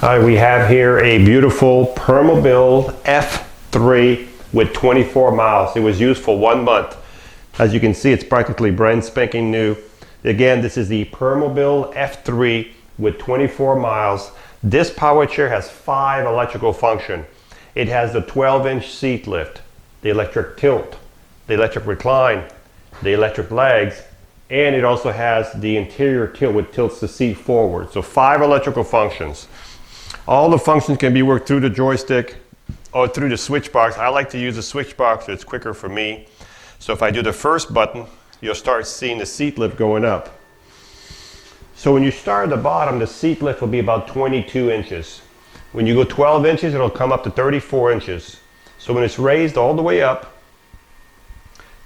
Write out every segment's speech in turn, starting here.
All right, we have here a beautiful Permobil F3 with 24 miles. It was used for 1 month. As you can see, it's practically brand spanking new. Again, this is the Permobil F3 with 24 miles. This power chair has 5 electrical functions. It has the 12-inch seat lift, the electric tilt, the electric recline, the electric legs, and it also has the interior tilt, which tilts the seat forward. So 5 electrical functions. All the functions can be worked through the joystick or through the switch box. I like to use the switch box, so it's quicker for me. So if I do the first button, you'll start seeing the seat lift going up. So when you start at the bottom, the seat lift will be about 22 inches. When you go 12 inches, it'll come up to 34 inches. So when it's raised all the way up,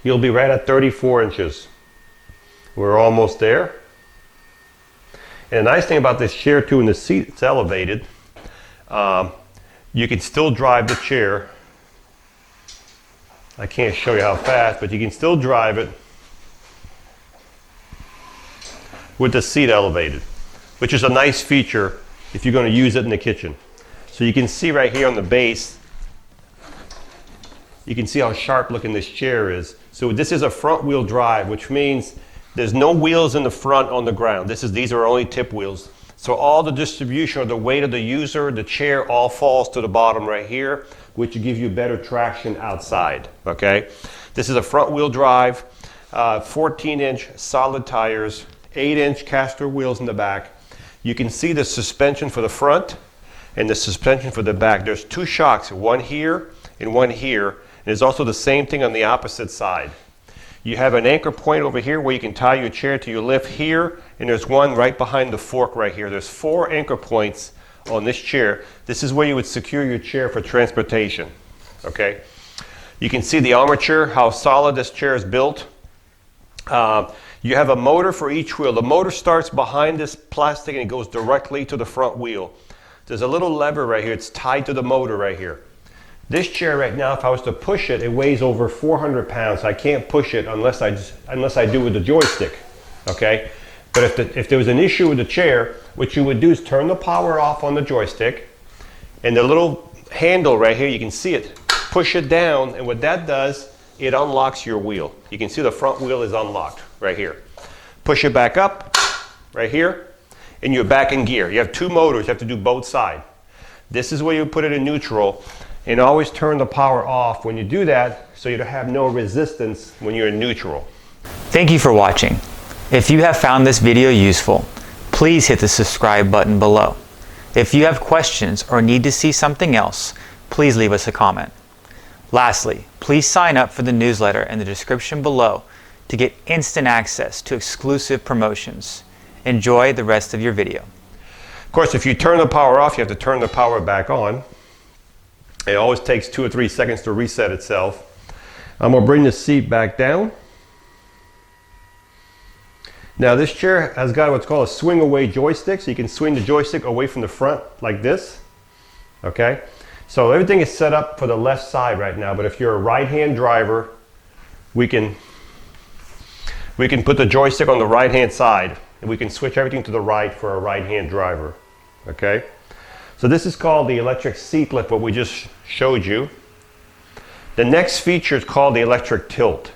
you'll be right at 34 inches. We're almost there. And the nice thing about this chair too, when the seat's elevated, you can still drive the chair. I can't show you how fast, but you can still drive it with the seat elevated, which is a nice feature if you're going to use it in the kitchen. So you can see right here on the base, you can see how sharp looking this chair is. So this is a front wheel drive, which means there's no wheels in the front on the ground. These are only tip wheels. So all the distribution or the weight of the user, the chair, all falls to the bottom right here, which gives you better traction outside, okay? This is a front wheel drive, 14-inch solid tires, 8-inch caster wheels in the back. You can see the suspension for the front and the suspension for the back. There's 2 shocks, one here and one here. And there's also the same thing on the opposite side. You have an anchor point over here where you can tie your chair to your lift here, and there's one right behind the fork right here. There's 4 anchor points on this chair. This is where you would secure your chair for transportation, okay? You can see the armature, how solid this chair is built. You have a motor for each wheel. The motor starts behind this plastic and it goes directly to the front wheel. There's a little lever right here. It's tied to the motor right here. This chair right now, if I was to push it, it weighs over 400 pounds. I can't push it unless I do with the joystick, okay? But if there was an issue with the chair, what you would do is turn the power off on the joystick, and the little handle right here, you can see it, push it down, and what that does, it unlocks your wheel. You can see the front wheel is unlocked right here. Push it back up right here, and you're back in gear. You have 2 motors, you have to do both sides. This is where you put it in neutral, and always turn the power off when you do that so you have no resistance when you're in neutral. Thank you for watching. If you have found this video useful, please hit the subscribe button below. If you have questions or need to see something else, please leave us a comment. Lastly, please sign up for the newsletter in the description below to get instant access to exclusive promotions. Enjoy the rest of your video. Of course, if you turn the power off, you have to turn the power back on. It always takes 2 or 3 seconds to reset itself. I'm going to bring the seat back down. Now this chair has got what's called a swing away joystick, so you can swing the joystick away from the front like this. Okay, so everything is set up for the left side right now, but if you're a right-hand driver, we can put the joystick on the right-hand side, and we can switch everything to the right for a right-hand driver. Okay. So this is called the electric seat lift, what we just showed you. The next feature is called the electric tilt.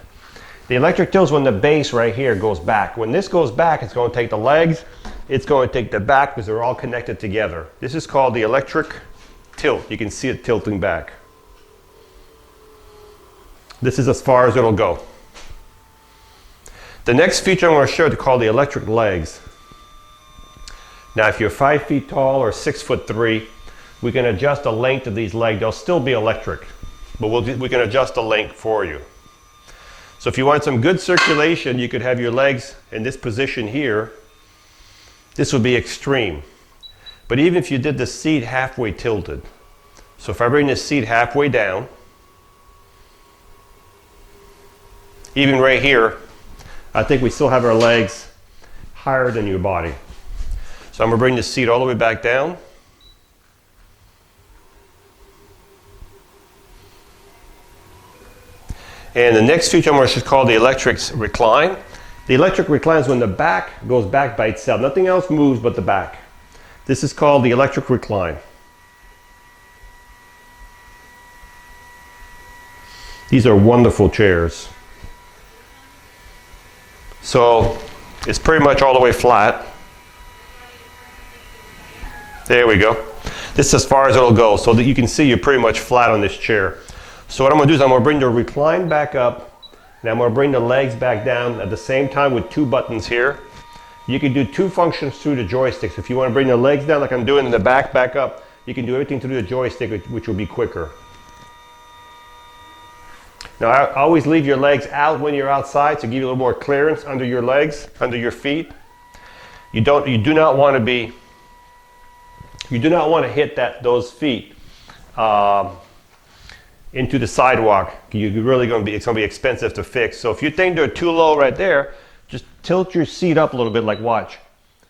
The electric tilt is when the base right here goes back. When this goes back, it's going to take the legs, it's going to take the back because they're all connected together. This is called the electric tilt. You can see it tilting back. This is as far as it'll go. The next feature I'm going to show you is called the electric legs. Now, if you're 5 feet tall or 6'3", we can adjust the length of these legs. They'll still be electric, but we can adjust the length for you. So if you want some good circulation, you could have your legs in this position here. This would be extreme. But even if you did the seat halfway tilted, so if I bring this seat halfway down, even right here, I think we still have our legs higher than your body. So I'm going to bring the seat all the way back down. And the next feature I'm going to call the electric recline. The electric recline is when the back goes back by itself. Nothing else moves but the back. This is called the electric recline. These are wonderful chairs. So it's pretty much all the way flat. There we go. This is as far as it'll go, so that you can see you're pretty much flat on this chair. So what I'm going to do is I'm going to bring the recline back up, and I'm going to bring the legs back down at the same time with two buttons here. You can do two functions through the joysticks. If you want to bring the legs down like I'm doing in the back up, you can do everything through the joystick, which will be quicker. Now, I always leave your legs out when you're outside to give you a little more clearance under your legs, under your feet. You do not want to hit those feet into the sidewalk. It's going to be expensive to fix. So if you think they're too low right there, just tilt your seat up a little bit, like watch.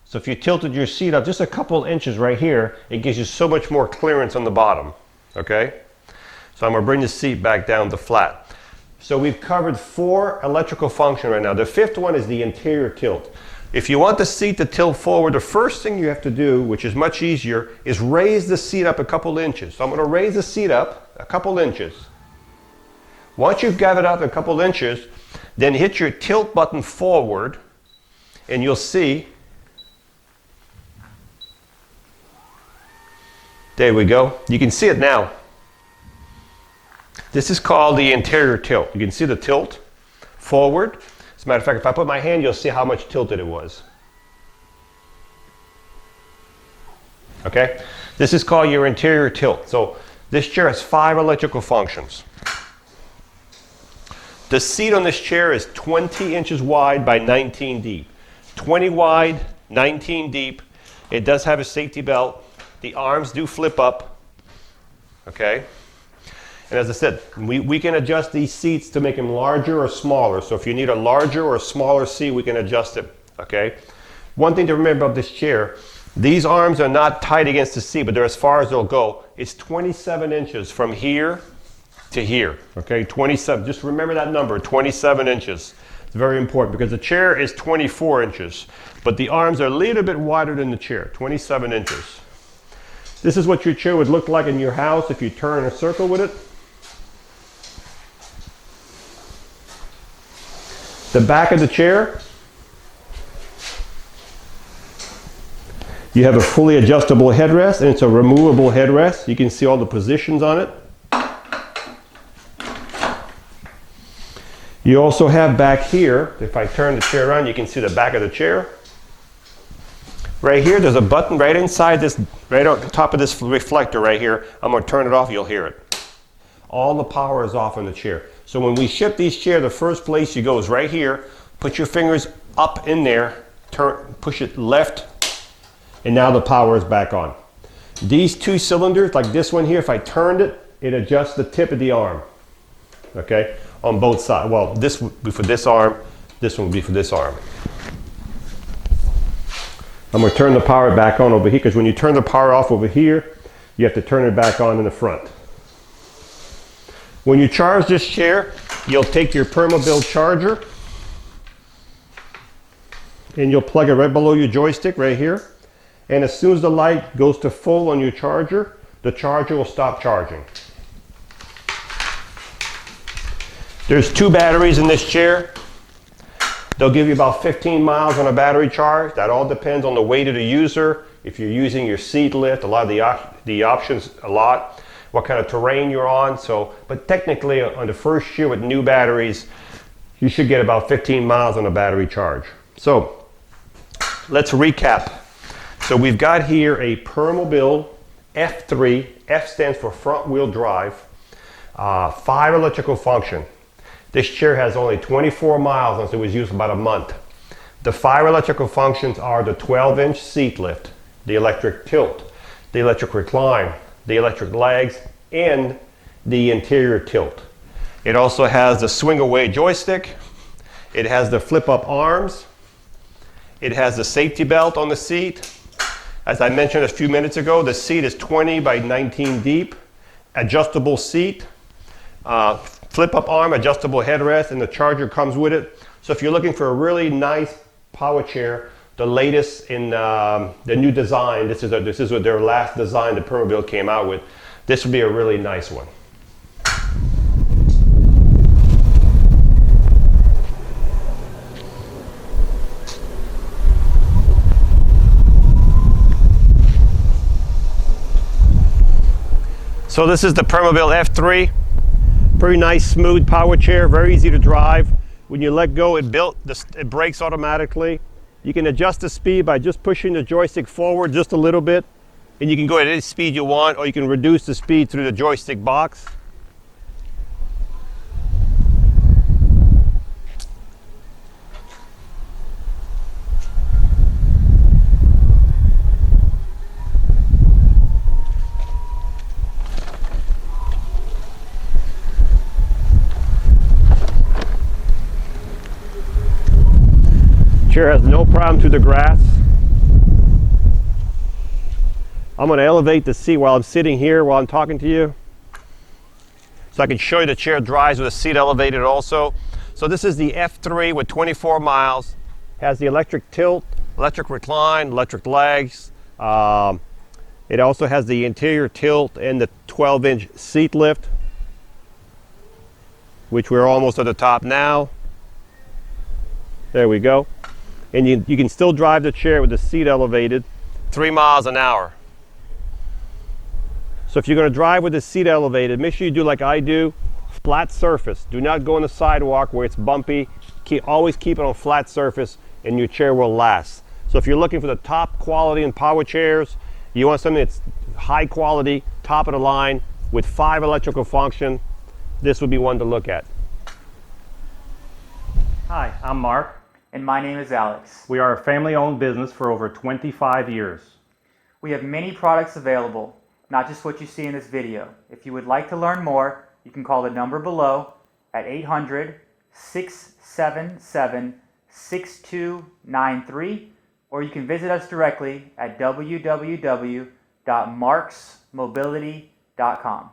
So if you tilted your seat up just a couple inches right here, it gives you so much more clearance on the bottom, okay? So I'm going to bring the seat back down to flat. So we've covered 4 electrical functions right now. The 5th one is the anterior tilt. If you want the seat to tilt forward, the first thing you have to do, which is much easier, is raise the seat up a couple inches. So I'm going to raise the seat up a couple inches. Once you've got it up a couple inches, then hit your tilt button forward, and you'll see, there we go. You can see it now. This is called the anterior tilt. You can see the tilt forward. As a matter of fact, if I put my hand, you'll see how much tilted it was. Okay? This is called your anterior tilt. So this chair has 5 electrical functions. The seat on this chair is 20 inches wide by 19 deep. 20 wide, 19 deep. It does have a safety belt. The arms do flip up. Okay? And as I said, we can adjust these seats to make them larger or smaller. So if you need a larger or a smaller seat, we can adjust it. Okay? One thing to remember about this chair, these arms are not tight against the seat, but they're as far as they'll go. It's 27 inches from here to here. Okay? 27. Just remember that number, 27 inches. It's very important because the chair is 24 inches, but the arms are a little bit wider than the chair, 27 inches. This is what your chair would look like in your house if you turn a circle with it. The back of the chair, you have a fully adjustable headrest, and it's a removable headrest. You can see all the positions on it. You also have back here, if I turn the chair around, you can see the back of the chair. Right here, there's a button right inside this, right on top of this reflector right here. I'm going to turn it off, you'll hear it. All the power is off on the chair. So when we ship these chairs, the first place you go is right here. Put your fingers up in there, push it left, and now the power is back on. These 2 cylinders, like this one here, if I turned it, it adjusts the tip of the arm. Okay? On both sides. Well, this would be for this arm, this one would be for this arm. I'm going to turn the power back on over here, because when you turn the power off over here, you have to turn it back on in the front. When you charge this chair, you'll take your Permobil charger and you'll plug it right below your joystick right here. And as soon as the light goes to full on your charger, the charger will stop charging. There's 2 batteries in this chair. They'll give you about 15 miles on a battery charge. That all depends on the weight of the user. If you're using your seat lift, a lot of the options, what kind of terrain you're on. So, but technically on the first year with new batteries, you should get about 15 miles on a battery charge. So let's recap. So we've got here a Permobil F3, F stands for front wheel drive, 5 electrical function. This chair has only 24 miles since it was used for about a month. The 5 electrical functions are the 12-inch seat lift, the electric tilt, the electric recline, the electric legs, and the interior tilt. It also has the swing away joystick. It has the flip up arms. It has the safety belt on the seat. As I mentioned a few minutes ago, the seat is 20 by 19 deep, adjustable seat, flip up arm, adjustable headrest, and the charger comes with it. So if you're looking for a really nice power chair the latest in the new design. This is what their last design that Permobil came out with. This would be a really nice one. So this is the Permobil F3. Pretty nice, smooth power chair, very easy to drive. When you let go, it brakes automatically. You can adjust the speed by just pushing the joystick forward just a little bit, and you can go at any speed you want, or you can reduce the speed through the joystick box. Chair has no problem through the grass. I'm going to elevate the seat while I'm sitting here while I'm talking to you, so I can show you the chair drives with the seat elevated also. So this is the F3 with 24 miles. Has the electric tilt, electric recline, electric legs. It also has the interior tilt and the 12-inch seat lift, which we're almost at the top now. There we go. And you can still drive the chair with the seat elevated 3 miles an hour. So if you're going to drive with the seat elevated, make sure you do like I do, flat surface. Do not go on the sidewalk where it's bumpy. Always keep it on flat surface and your chair will last. So if you're looking for the top quality in power chairs, you want something that's high quality, top of the line, with 5 electrical function, this would be one to look at. Hi, I'm Mark. And my name is Alex. We are a family-owned business for over 25 years. We have many products available, not just what you see in this video. If you would like to learn more, you can call the number below at 800-677-6293, or you can visit us directly at www.marcsmobility.com.